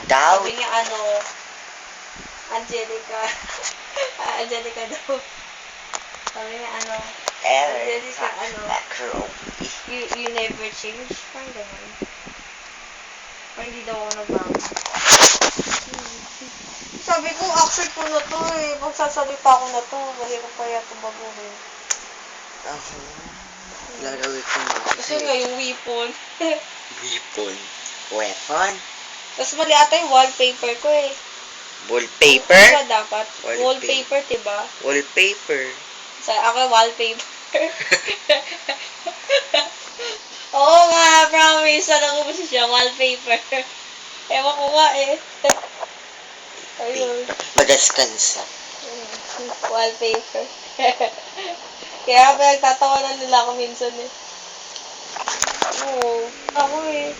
Doubt. Sabi niya Angelica. Angelica daw. Sabi niya Angelica, you never change. Parang ganun. Parang hindi daw ako nagbago. Sabi ko, actually ko na to eh. Magsasalita ko na to. Mahirap kaya ito baguhin. Lalawin ko na Kasi nga yung weapon. Weapon. Weapon? Tapos mali ata yung wallpaper ko eh. Wallpaper? Ano ba dapat? Wallpaper, diba? Wallpaper. So, ako wallpaper. Oo nga, promise. Ano ko siya? Wallpaper. Ewan ko nga eh. Ayun. Madaskansa. Wallpaper. Kaya pinagtatawanan nila ako minsan eh. Oo. Ako eh.